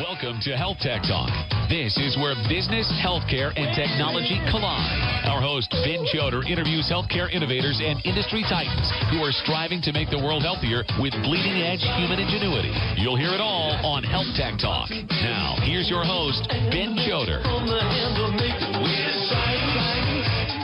Welcome to Health Tech Talk. This is where business, healthcare, and technology collide. Our host, Ben Chodor, interviews healthcare innovators and industry titans who are striving to make the world healthier with bleeding-edge human ingenuity. You'll hear it all on Health Tech Talk. Now, here's your host, Ben Chodor.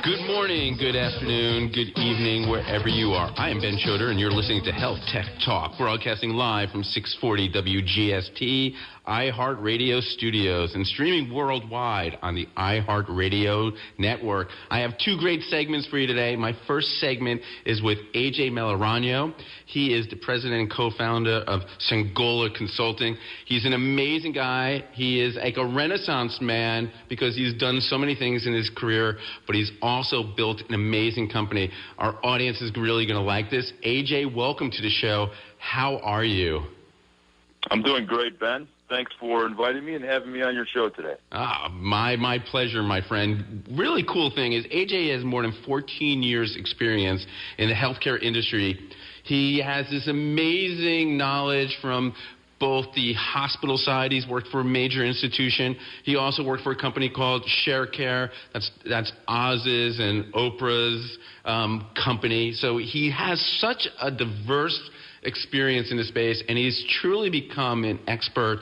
Good morning, good afternoon, good evening, wherever you are. I am Ben Chodor, and you're listening to Health Tech Talk, broadcasting live from 640 WGST, iHeartRadio Studios, and streaming worldwide on the iHeartRadio network. I have two great segments for you today. My first segment is with AJ Melaragno. He is the president and co-founder of Singola Consulting. He's an amazing guy. He is like a renaissance man because he's done so many things in his career, but he's also built an amazing company. Our audience is really going to like this. AJ, welcome to the show. How are you? I'm doing great, Ben. Thanks for inviting me and having me on your show today. My pleasure, my friend. Really cool thing is AJ has more than 14 years experience in the healthcare industry. He has this amazing knowledge from both the hospital side. He's worked for a major institution. He also worked for a company called ShareCare. That's Oz's and Oprah's company. So he has such a diverse experience in the space, and he's truly become an expert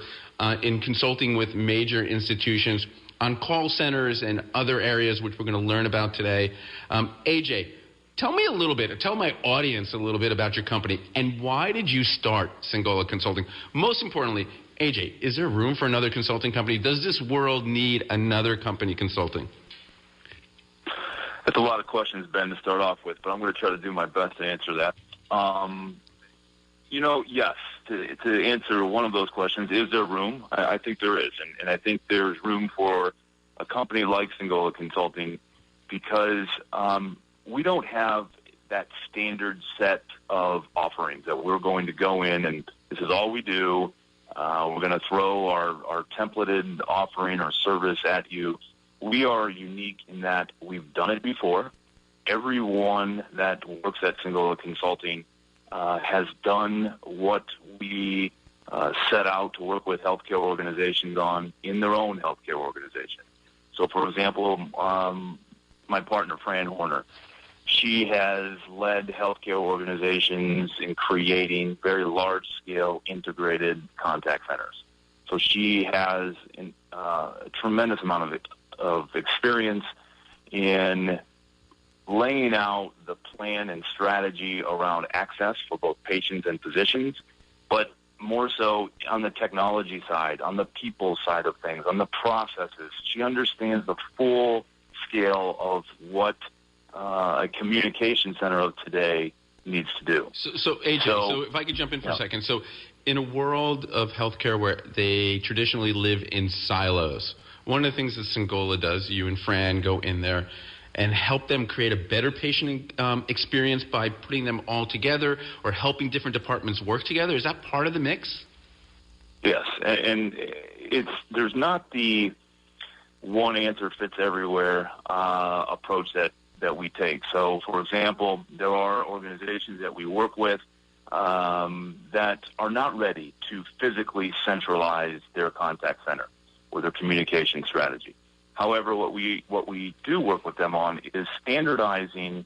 in consulting with major institutions on call centers and other areas, which we're going to learn about today. AJ, tell my audience a little bit about your company, and why did you start Singola Consulting? Most importantly, AJ, is there room for another consulting company? Does this world need another company consulting? That's a lot of questions, Ben, to start off with, but I'm going to try to do my best to answer that. Yes, to answer one of those questions, is there room? I think there is, and I think there's room for a company like Singola Consulting because we don't have that standard set of offerings that we're going to go in and this is all we do. We're going to throw our templated offering or service at you. We are unique in that we've done it before. Everyone that works at Singola Consulting has done what we set out to work with healthcare organizations on in their own healthcare organization. So, for example, my partner, Fran Horner, she has led healthcare organizations in creating very large-scale integrated contact centers. So she has a tremendous amount of experience in laying out the plan and strategy around access for both patients and physicians, but more so on the technology side, on the people side of things, on the processes. She understands the full scale of what a communication center of today needs to do. So AJ, so if I could jump in for a second. So in a world of healthcare where they traditionally live in silos, one of the things that Singola does, you and Fran go in there and help them create a better patient experience by putting them all together or helping different departments work together. Is that part of the mix? Yes, and there's not the one answer fits everywhere approach that we take. So, for example, there are organizations that we work with that are not ready to physically centralize their contact center or their communication strategy. However, what we do work with them on is standardizing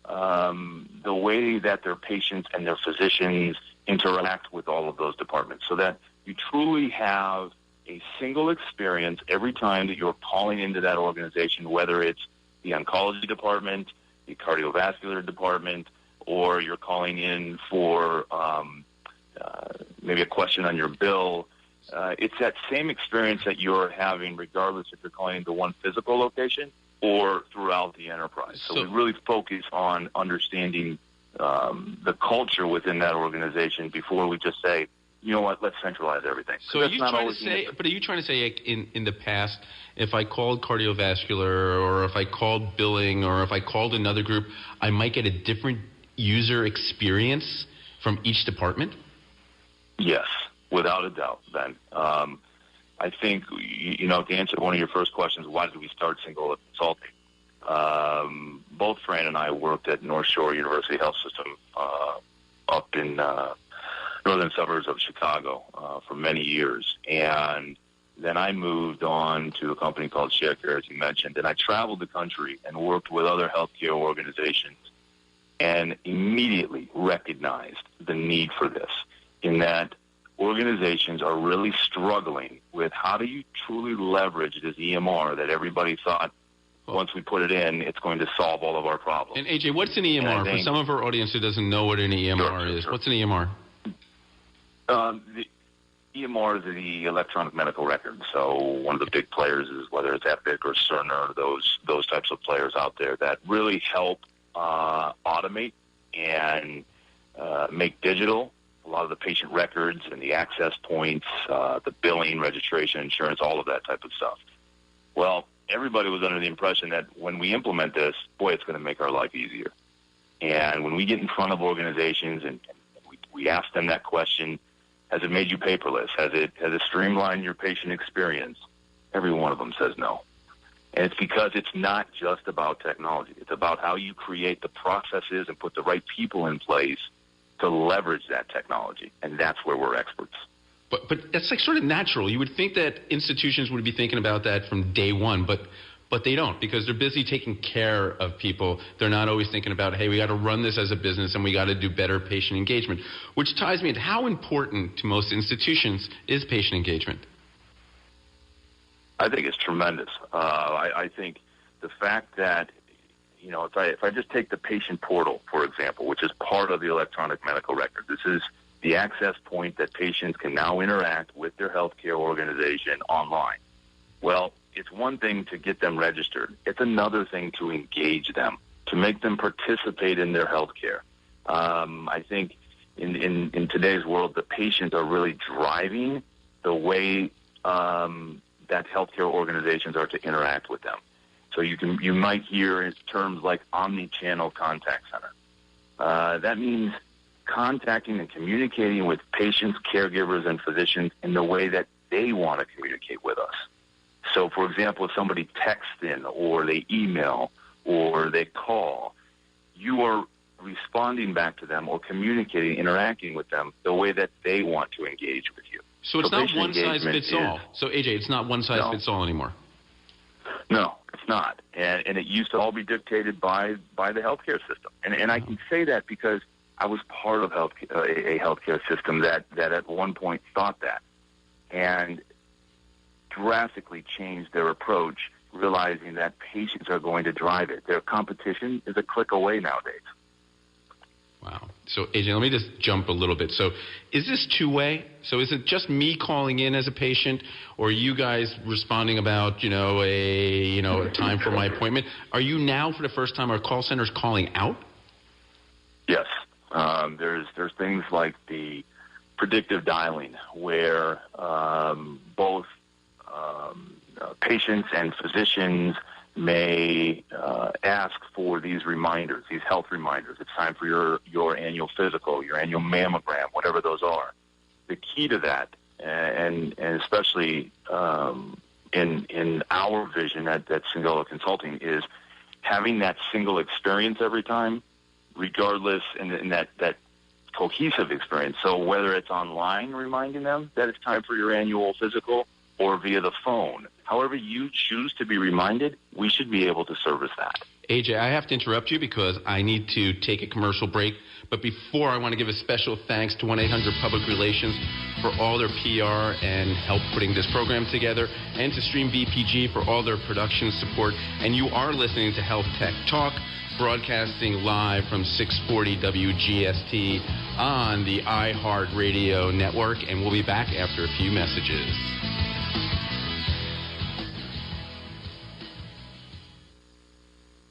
the way that their patients and their physicians interact with all of those departments so that you truly have a single experience every time that you're calling into that organization, whether it's the oncology department, the cardiovascular department, or you're calling in for maybe a question on your bill. It's that same experience that you're having regardless if you're calling into one physical location or throughout the enterprise. So we really focus on understanding the culture within that organization before we just say, you know what, let's centralize everything. So are you trying to say in the past, if I called cardiovascular or if I called billing or if I called another group, I might get a different user experience from each department? Yes, without a doubt, Ben. I think, to answer one of your first questions, why did we start Singola Consulting? Both Fran and I worked at North Shore University Health System up in northern suburbs of Chicago for many years. And then I moved on to a company called ShareCare, as you mentioned, and I traveled the country and worked with other healthcare organizations and immediately recognized the need for this, in that organizations are really struggling with how do you truly leverage this EMR that everybody thought once we put it in, it's going to solve all of our problems. And AJ, what's an EMR? For some of our audience who doesn't know what an EMR is, what's an EMR? The EMR is the electronic medical record. So one of the big players is whether it's Epic or Cerner, those types of players out there that really help automate and make digital a lot of the patient records and the access points, the billing, registration, insurance, all of that type of stuff. Well, everybody was under the impression that when we implement this, boy, it's going to make our life easier. And when we get in front of organizations and we ask them that question, has it made you paperless? Has it streamlined your patient experience? Every one of them says no. And it's because it's not just about technology. It's about how you create the processes and put the right people in place to leverage that technology. And that's where we're experts. But that's like sort of natural. You would think that institutions would be thinking about that from day one, but they don't, because they're busy taking care of people. They're not always thinking about, hey, we got to run this as a business and we got to do better patient engagement, which ties me into how important to most institutions is patient engagement. I think it's tremendous. I think the fact that, you know, if I just take the patient portal, for example, which is part of the electronic medical record, this is the access point that patients can now interact with their healthcare organization online. Well, it's one thing to get them registered. It's another thing to engage them, to make them participate in their healthcare. I think in today's world, the patients are really driving the way that healthcare organizations are to interact with them. So you might hear terms like omni-channel contact center. That means contacting and communicating with patients, caregivers, and physicians in the way that they want to communicate with us. So, for example, if somebody texts in or they email or they call, you are responding back to them or communicating, interacting with them the way that they want to engage with you. So it's not one size fits all. So, AJ, it's not one size fits all anymore. No, it's not. And it used to all be dictated by the healthcare system. And I can say that because I was part of a healthcare system that at one point thought that and drastically changed their approach, realizing that patients are going to drive it. Their competition is a click away nowadays. Wow. So, AJ, let me just jump a little bit. So is this two-way? So is it just me calling in as a patient, or are you guys responding about, a time for my appointment? Are you now, for the first time, our call centers calling out? Yes. There's things like the predictive dialing where both patients and physicians may ask for these reminders, these health reminders. It's time for your annual physical, your annual mammogram, whatever those are. The key to that, and especially in our vision at Singola Consulting, is having that single experience every time, regardless, in that cohesive experience. So whether it's online reminding them that it's time for your annual physical or via the phone, however you choose to be reminded, we should be able to service that. AJ, I have to interrupt you because I need to take a commercial break. But before, I want to give a special thanks to 1-800 Public Relations for all their PR and help putting this program together, and to Stream VPG for all their production support. And you are listening to Health Tech Talk, broadcasting live from 640 WGST on the iHeartRadio network. And we'll be back after a few messages.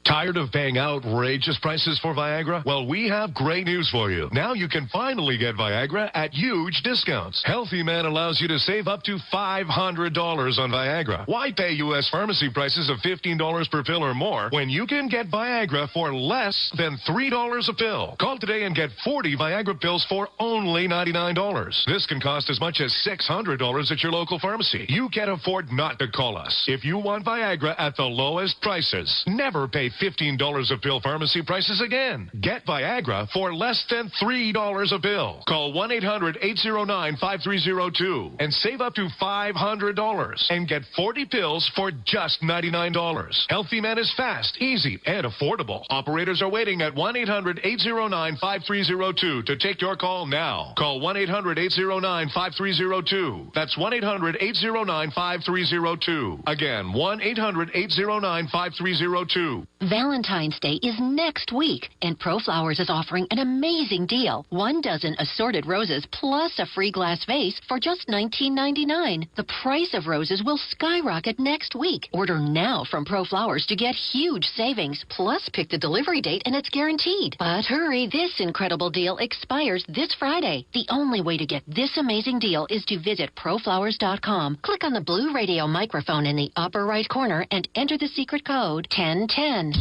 Tired of paying outrageous prices for Viagra? Well, we have great news for you. Now you can finally get Viagra at huge discounts. Healthy Man allows you to save up to $500 on Viagra. Why pay U.S. pharmacy prices of $15 per pill or more when you can get Viagra for less than $3 a pill? Call today and get 40 Viagra pills for only $99. This can cost as much as $600 at your local pharmacy. You can't afford not to call us. If you want Viagra at the lowest prices, never pay $15 $15 a pill pharmacy prices again. Get Viagra for less than $3 a pill. Call 1-800-809-5302 and save up to $500 and get 40 pills for just $99. Healthy Man is fast, easy, and affordable. Operators are waiting at 1-800-809-5302 to take your call now. Call 1-800-809-5302. That's 1-800-809-5302. Again, 1-800-809-5302. Valentine's Day is next week, and ProFlowers is offering an amazing deal. 1 dozen assorted roses plus a free glass vase for just $19.99. The price of roses will skyrocket next week. Order now from ProFlowers to get huge savings, plus pick the delivery date and it's guaranteed. But hurry, this incredible deal expires this Friday. The only way to get this amazing deal is to visit proflowers.com. Click on the blue radio microphone in the upper right corner and enter the secret code 1010.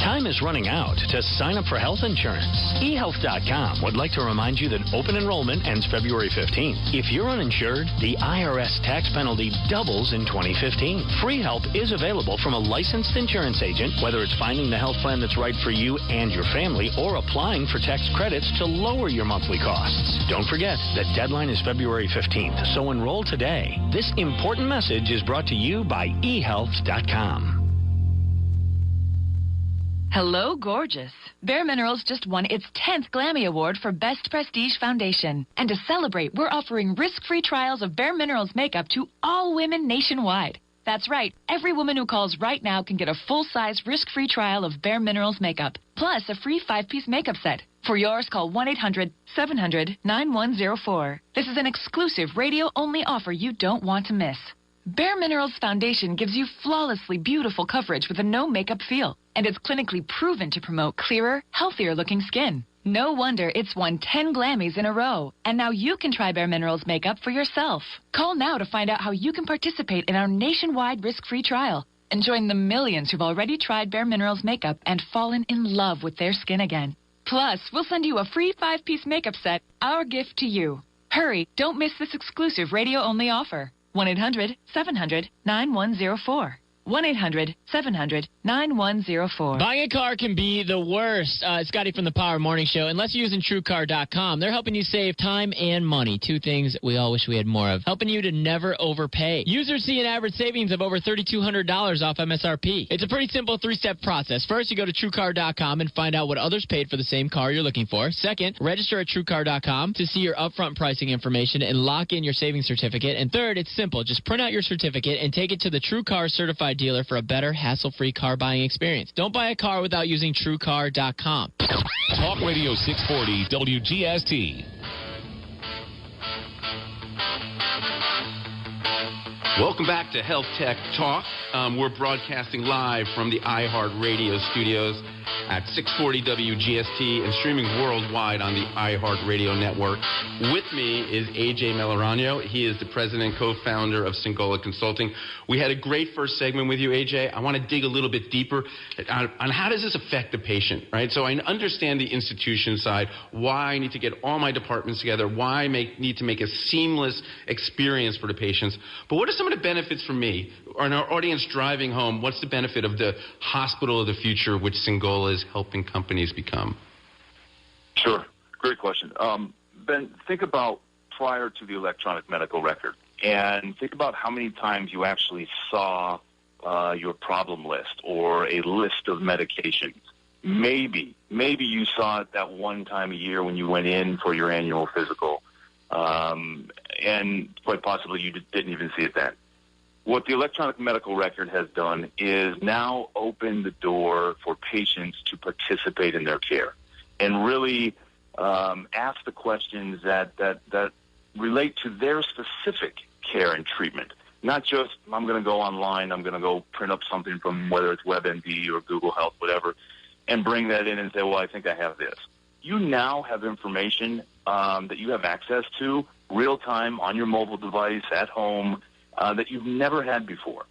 Time is running out to sign up for health insurance. eHealth.com would like to remind you that open enrollment ends February 15th. If you're uninsured, the IRS tax penalty doubles in 2015. Free help is available from a licensed insurance agent, whether it's finding the health plan that's right for you and your family or applying for tax credits to lower your monthly costs. Don't forget, the deadline is February 15th, so enroll today. This important message is brought to you by eHealth.com. Hello, gorgeous. Bare Minerals just won its 10th Glammy Award for Best Prestige Foundation. And to celebrate, we're offering risk-free trials of Bare Minerals makeup to all women nationwide. That's right. Every woman who calls right now can get a full-size, risk-free trial of Bare Minerals makeup, plus a free 5-piece makeup set. For yours, call 1-800-700-9104. This is an exclusive radio-only offer you don't want to miss. Bare Minerals Foundation gives you flawlessly beautiful coverage with a no-makeup feel, and it's clinically proven to promote clearer, healthier-looking skin. No wonder it's won 10 Glammys in a row, and now you can try Bare Minerals makeup for yourself. Call now to find out how you can participate in our nationwide risk-free trial and join the millions who've already tried Bare Minerals makeup and fallen in love with their skin again. Plus, we'll send you a free 5-piece makeup set, our gift to you. Hurry, don't miss this exclusive radio-only offer. 1-800-700-9104. 1-800-700-9104. Buying a car can be the worst. Scotty from the Power Morning Show. Unless you're using TrueCar.com, they're helping you save time and money. Two things we all wish we had more of. Helping you to never overpay. Users see an average savings of over $3,200 off MSRP. It's a pretty simple 3-step process. First, you go to TrueCar.com and find out what others paid for the same car you're looking for. Second, register at TrueCar.com to see your upfront pricing information and lock in your savings certificate. And third, it's simple. Just print out your certificate and take it to the TrueCar certified dealer for a better, hassle-free car buying experience. Don't buy a car without using TrueCar.com. Talk Radio 640 WGST. Welcome back to Health Tech Talk. We're broadcasting live from the iHeartRadio studios at 640 WGST and streaming worldwide on the iHeartRadio network. With me is AJ Melaragno. He is the president and co-founder of Singola Consulting. We had a great first segment with you, AJ. I want to dig a little bit deeper on how does this affect the patient, right? So I understand the institution side, why I need to get all my departments together, why I need to make a seamless experience for the patients. But what are some of the benefits for me? Or our audience driving home, what's the benefit of the hospital of the future, which Singola is helping companies become? Sure. Great question. Ben, think about prior to the electronic medical record, and think about how many times you actually saw your problem list or a list of medications. Maybe you saw it that one time a year when you went in for your annual physical, and quite possibly you didn't even see it then. What the electronic medical record has done is now open the door for patients to participate in their care and really ask the questions that relate to their specific care and treatment. Not just, I'm going to go online, I'm going to go print up something from whether it's WebMD or Google Health, whatever, and bring that in and say, well, I think I have this. You now have information that you have access to real time on your mobile device at home that you've never had before.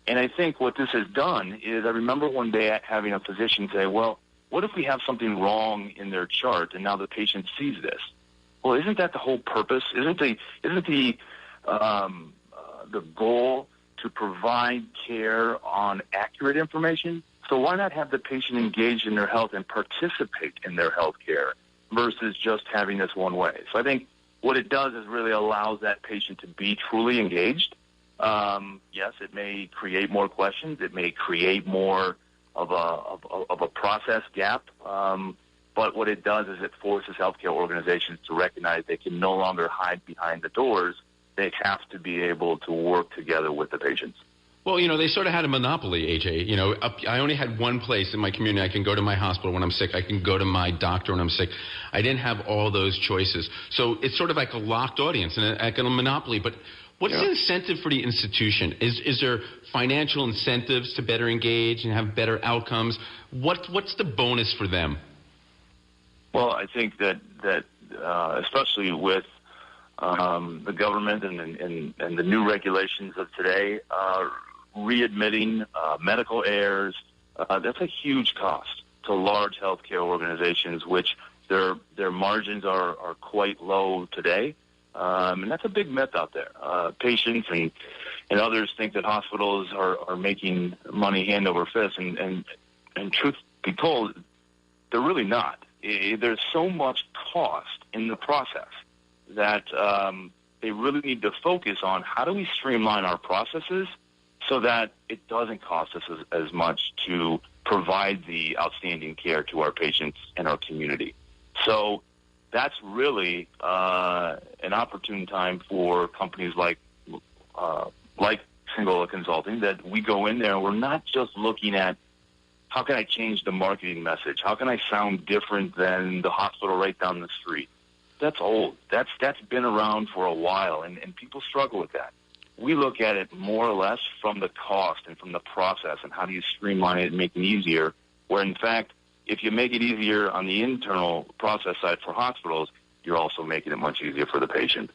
And I think what this has done is I remember one day having a physician say, well, what if we have something wrong in their chart and now the patient sees this? Well, isn't that the whole purpose? Isn't the goal to provide care on accurate information? So why not have the patient engage in their health and participate in their health care versus just having this one way? So I think what it does is really allows that patient to be truly engaged. Yes, it may create more questions. It may create more of a process gap. But what it does is it forces healthcare organizations to recognize they can no longer hide behind the doors. They have to be able to work together with the patients. Well, they sort of had a monopoly, AJ. I only had one place in my community. I can go to my hospital when I'm sick. I can go to my doctor when I'm sick. I didn't have all those choices. So it's sort of like a locked audience and like a monopoly. But what's the incentive for the institution? Is there financial incentives to better engage and have better outcomes? What's the bonus for them? Well, I think that especially with the government and the new regulations of today, readmitting medical errors, that's a huge cost to large healthcare organizations, which their margins are quite low today. And that's a big myth out there. Patients and others think that hospitals are making money hand over fist, and truth be told, they're really not. There's so much cost in the process that they really need to focus on how do we streamline our processes so that it doesn't cost us as much to provide the outstanding care to our patients and our community. So that's really an opportune time for companies like Singola Consulting, that we go in there and we're not just looking at how can I change the marketing message? How can I sound different than the hospital right down the street? That's old. That's been around for a while, and people struggle with that. We look at it more or less from the cost and from the process and how do you streamline it and make it easier, where, in fact, if you make it easier on the internal process side for hospitals, you're also making it much easier for the patient.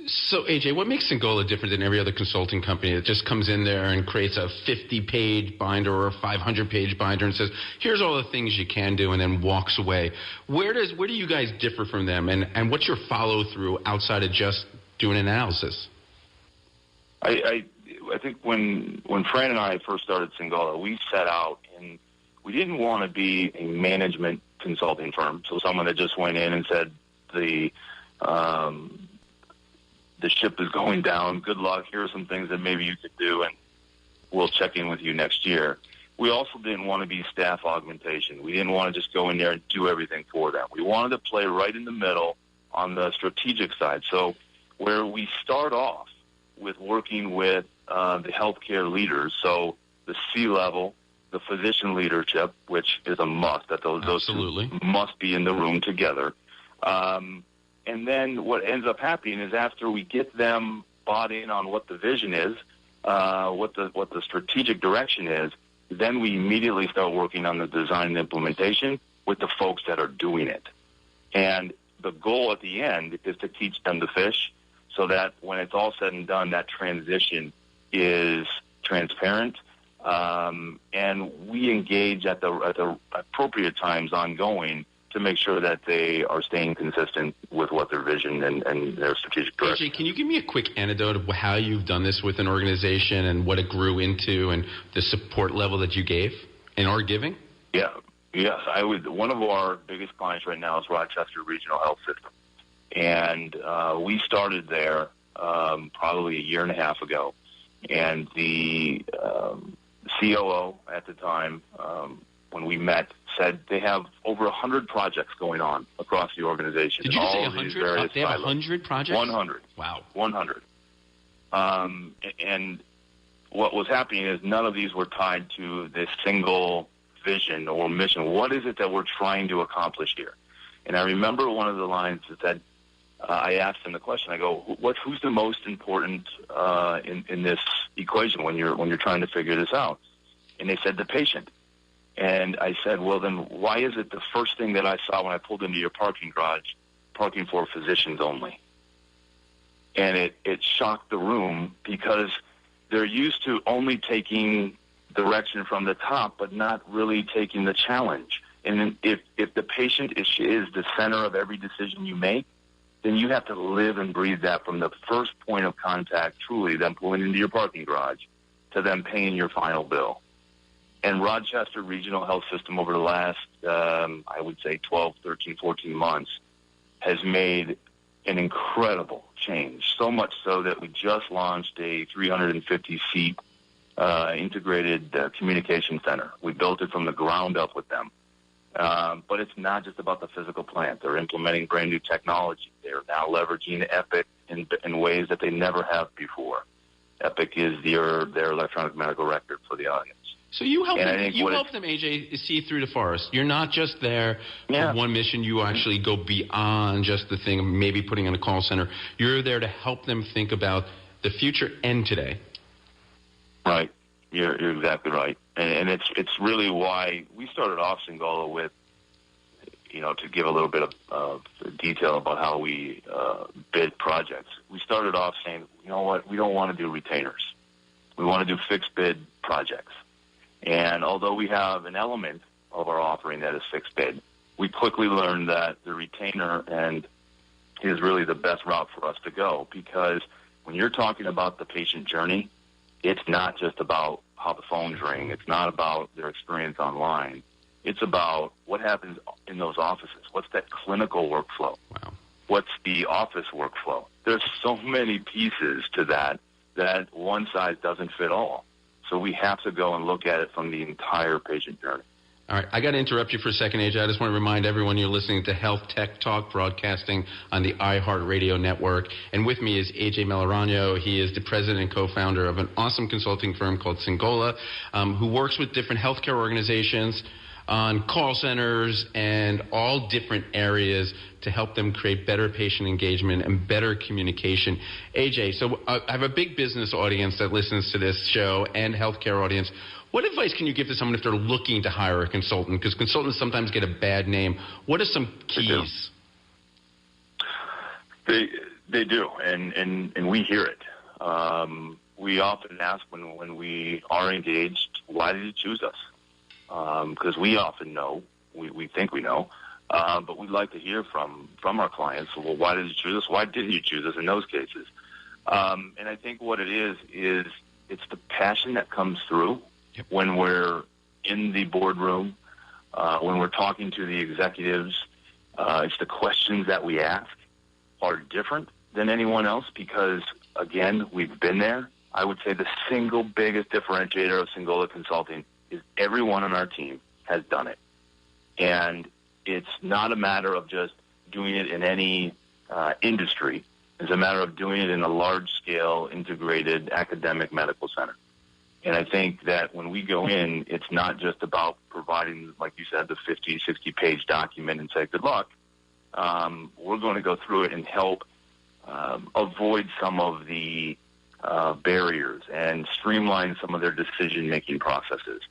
So, AJ, what makes Singola different than every other consulting company that just comes in there and creates a 50-page binder or a 500-page binder and says, here's all the things you can do, and then walks away? Where do you guys differ from them, and what's your follow-through outside of just doing analysis? I think when Fran and I first started Singola, we set out and we didn't want to be a management consulting firm, so someone that just went in and said the ship is going down, good luck, here are some things that maybe you could do, and we'll check in with you next year. We also didn't want to be staff augmentation. We didn't want to just go in there and do everything for them. We wanted to play right in the middle on the strategic side. So where we start off with working with the healthcare leaders, so the C-level, the physician leadership, which is a must, that those two must be in the room together. And then what ends up happening is after we get them bought in on what the vision is, what the strategic direction is, then we immediately start working on the design and implementation with the folks that are doing it. And the goal at the end is to teach them to fish so that when it's all said and done, that transition is transparent. And we engage at the appropriate times ongoing to make sure that they are staying consistent with what their vision and their strategic direction. AJ, can you give me a quick anecdote of how you've done this with an organization and what it grew into and the support level that you gave and are giving? Yeah, yes. One of our biggest clients right now is Rochester Regional Health System. And we started there probably a year and a half ago. And the COO at the time, when we met, said they have over 100 projects going on across the organization. Did you say 100? They have 100 projects? 100. Wow. 100. And what was happening is none of these were tied to this single vision or mission. What is it that we're trying to accomplish here? And I remember one of the lines that said, I asked them the question. I go, who's the most important in this equation when you're trying to figure this out? And they said the patient. And I said, well, then why is it the first thing that I saw when I pulled into your parking garage, parking for physicians only? And it shocked the room because they're used to only taking direction from the top, but not really taking the challenge. And if the patient is the center of every decision you make, then you have to live and breathe that from the first point of contact, truly, them pulling into your parking garage, to them paying your final bill. And Rochester Regional Health System over the last, I would say 12, 13, 14 months has made an incredible change, so much so that we just launched a 350-seat integrated communication center. We built it from the ground up with them. But it's not just about the physical plant. They're implementing brand new technology. They're now leveraging Epic in ways that they never have before. Epic is their electronic medical record for the audience. So you help them, AJ, see through the forest. You're not just there for one mission. You actually go beyond just the thing of maybe putting in a call center. You're there to help them think about the future and today. Right. You're exactly right. And it's really why we started off Singola with, to give a little bit of detail about how we bid projects. We started off saying, you know what, we don't want to do retainers. We want to do fixed bid projects. And although we have an element of our offering that is fixed bid, we quickly learned that the retainer is really the best route for us to go, because when you're talking about the patient journey, it's not just about how the phones ring. It's not about their experience online. It's about what happens in those offices. What's that clinical workflow? Wow. What's the office workflow? There's so many pieces to that one size doesn't fit all. So we have to go and look at it from the entire patient journey. All right, I got to interrupt you for a second, AJ. I just want to remind everyone you're listening to Health Tech Talk, broadcasting on the iHeartRadio network. And with me is AJ Melaragno. He is the president and co-founder of an awesome consulting firm called Singola, who works with different healthcare organizations on call centers and all different areas to help them create better patient engagement and better communication. AJ, so I have a big business audience that listens to this show and healthcare audience. What advice can you give to someone if they're looking to hire a consultant? Because consultants sometimes get a bad name. What are some keys? They do, and we hear it. We often ask when we are engaged, why did you choose us? Because we often know, we think we know, but we'd like to hear from our clients. Well, why did you choose us? Why didn't you choose us in those cases? And I think what it is it's the passion that comes through when we're in the boardroom, when we're talking to the executives. It's the questions that we ask are different than anyone else because, again, we've been there. I would say the single biggest differentiator of Singola Consulting is everyone on our team has done it. And it's not a matter of just doing it in any industry. It's a matter of doing it in a large-scale, integrated academic medical center. And I think that when we go in, it's not just about providing, like you said, the 50, 60-page document and say, good luck. We're going to go through it and help avoid some of the barriers and streamline some of their decision-making processes.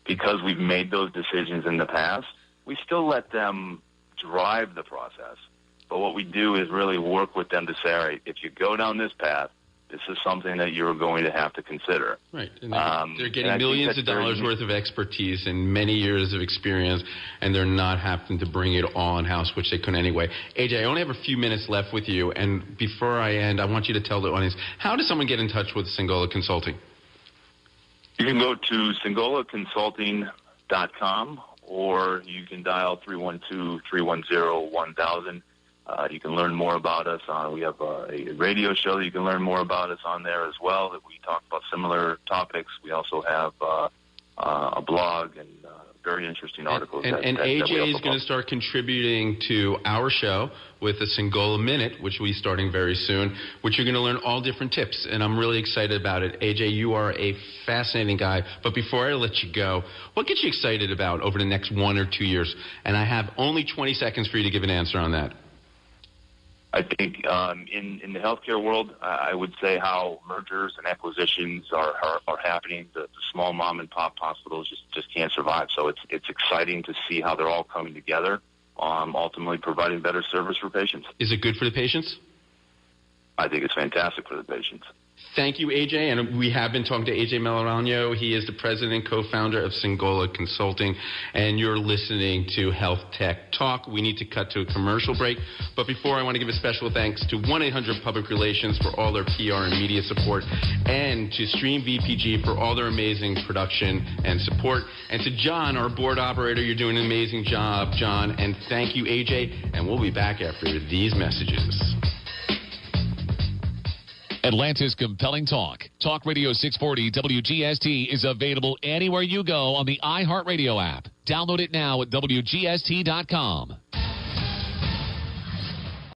Because we've made those decisions in the past, we still let them drive the process. But what we do is really work with them to say, all right, if you go down this path, this is something that you're going to have to consider. Right. And they're getting millions of dollars worth of expertise and many years of experience, and they're not having to bring it all in-house, which they couldn't anyway. AJ, I only have a few minutes left with you, and before I end, I want you to tell the audience, how does someone get in touch with Singola Consulting? You can go to singolaconsulting.com, or you can dial 312-310-1000. You can learn more about us on. We have a radio show that you can learn more about us on there as well. That we talk about similar topics. We also have a blog and very interesting articles. And AJ is going to start contributing to our show with a Singola Minute, which we'll be starting very soon, which you're going to learn all different tips. And I'm really excited about it. AJ, you are a fascinating guy. But before I let you go, what gets you excited about over the next 1 or 2 years? And I have only 20 seconds for you to give an answer on that. I think in the healthcare world, I would say how mergers and acquisitions are happening. The small mom and pop hospitals just can't survive. So it's exciting to see how they're all coming together, ultimately providing better service for patients. Is it good for the patients? I think it's fantastic for the patients. Thank you, AJ. And we have been talking to AJ Melaragno. He is the president and co-founder of Singola Consulting. And you're listening to Health Tech Talk. We need to cut to a commercial break. But before, I want to give a special thanks to 1-800-Public Relations for all their PR and media support, and to Stream VPG for all their amazing production and support. And to John, our board operator, you're doing an amazing job, John. And thank you, AJ. And we'll be back after these messages. Atlanta's compelling talk. Talk Radio 640 WGST is available anywhere you go on the iHeartRadio app. Download it now at WGST.com.